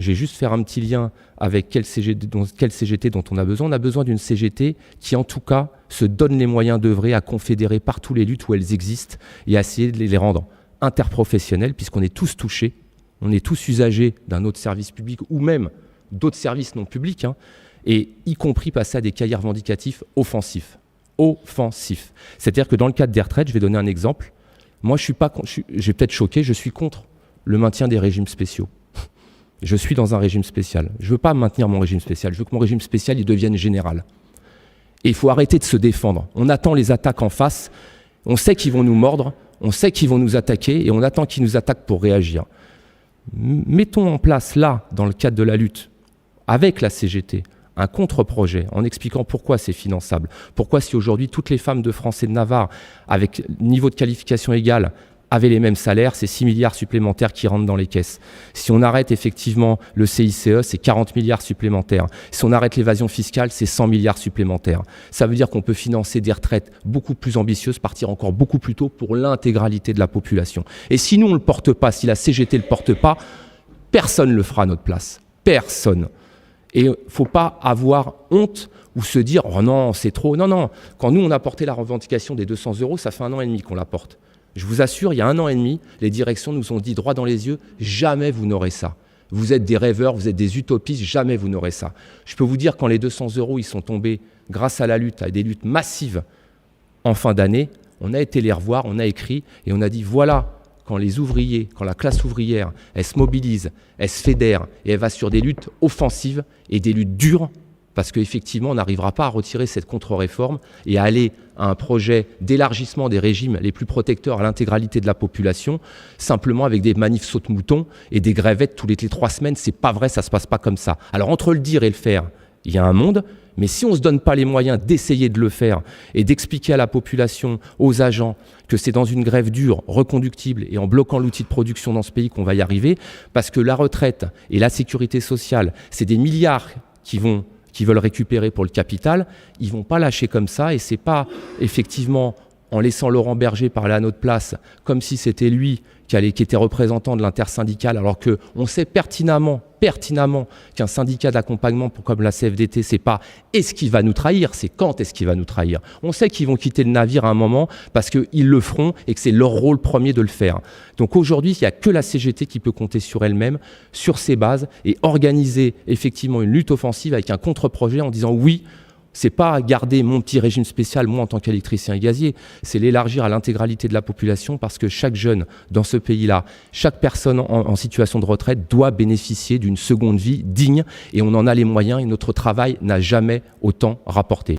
je vais juste faire un petit lien avec quelle CGT dont on a besoin. On a besoin d'une CGT qui, en tout cas, se donne les moyens d'œuvrer à confédérer partout les luttes où elles existent et à essayer de les rendre interprofessionnelles, puisqu'on est tous touchés, on est tous usagers d'un autre service public ou même d'autres services non publics, et y compris passer à des cahiers revendicatifs offensifs. C'est-à-dire que dans le cadre des retraites, je vais donner un exemple. Moi, je vais peut-être choquer, je suis contre le maintien des régimes spéciaux. Je suis dans un régime spécial. Je ne veux pas maintenir mon régime spécial. Je veux que mon régime spécial il devienne général. Et il faut arrêter de se défendre. On attend les attaques en face. On sait qu'ils vont nous mordre. On sait qu'ils vont nous attaquer. Et on attend qu'ils nous attaquent pour réagir. Mettons en place, là, dans le cadre de la lutte, avec la CGT, un contre-projet en expliquant pourquoi c'est finançable. Pourquoi si aujourd'hui toutes les femmes de France et de Navarre, avec niveau de qualification égal, avaient les mêmes salaires, c'est 6 milliards supplémentaires qui rentrent dans les caisses. Si on arrête effectivement le CICE, c'est 40 milliards supplémentaires. Si on arrête l'évasion fiscale, c'est 100 milliards supplémentaires. Ça veut dire qu'on peut financer des retraites beaucoup plus ambitieuses, partir encore beaucoup plus tôt pour l'intégralité de la population. Et si nous, on ne le porte pas, si la CGT ne le porte pas, personne ne le fera à notre place. Personne. Et il ne faut pas avoir honte ou se dire « Oh non, c'est trop ». Non, non. Quand nous, on a porté la revendication des 200 €, ça fait 1 an et demi qu'on la porte. Je vous assure, il y a 1 an et demi, les directions nous ont dit droit dans les yeux, jamais vous n'aurez ça. Vous êtes des rêveurs, vous êtes des utopistes, jamais vous n'aurez ça. Je peux vous dire, quand les 200 €, ils sont tombés grâce à la lutte, à des luttes massives en fin d'année, on a été les revoir, on a écrit et on a dit voilà, quand les ouvriers, quand la classe ouvrière, elle se mobilise, elle se fédère et elle va sur des luttes offensives et des luttes dures, parce qu'effectivement, on n'arrivera pas à retirer cette contre-réforme et à aller à un projet d'élargissement des régimes les plus protecteurs à l'intégralité de la population, simplement avec des manifs saute-moutons et des grévettes tous les 3 semaines. C'est pas vrai, ça se passe pas comme ça. Alors, entre le dire et le faire, il y a un monde, mais si on ne se donne pas les moyens d'essayer de le faire et d'expliquer à la population, aux agents, que c'est dans une grève dure, reconductible et en bloquant l'outil de production dans ce pays qu'on va y arriver, parce que la retraite et la sécurité sociale, c'est des milliards qui veulent récupérer pour le capital, ils ne vont pas lâcher comme ça et c'est pas effectivement en laissant Laurent Berger parler à notre place comme si c'était lui qui était représentant de l'intersyndicale alors qu'on sait pertinemment qu'un syndicat d'accompagnement comme la CFDT, c'est pas est-ce qu'il va nous trahir, c'est quand est-ce qu'il va nous trahir. On sait qu'ils vont quitter le navire à un moment parce qu'ils le feront et que c'est leur rôle premier de le faire. Donc aujourd'hui, il n'y a que la CGT qui peut compter sur elle-même, sur ses bases et organiser effectivement une lutte offensive avec un contre-projet en disant oui, c'est pas garder mon petit régime spécial, moi en tant qu'électricien et gazier, c'est l'élargir à l'intégralité de la population parce que chaque jeune dans ce pays-là, chaque personne en situation de retraite doit bénéficier d'une seconde vie digne et on en a les moyens et notre travail n'a jamais autant rapporté.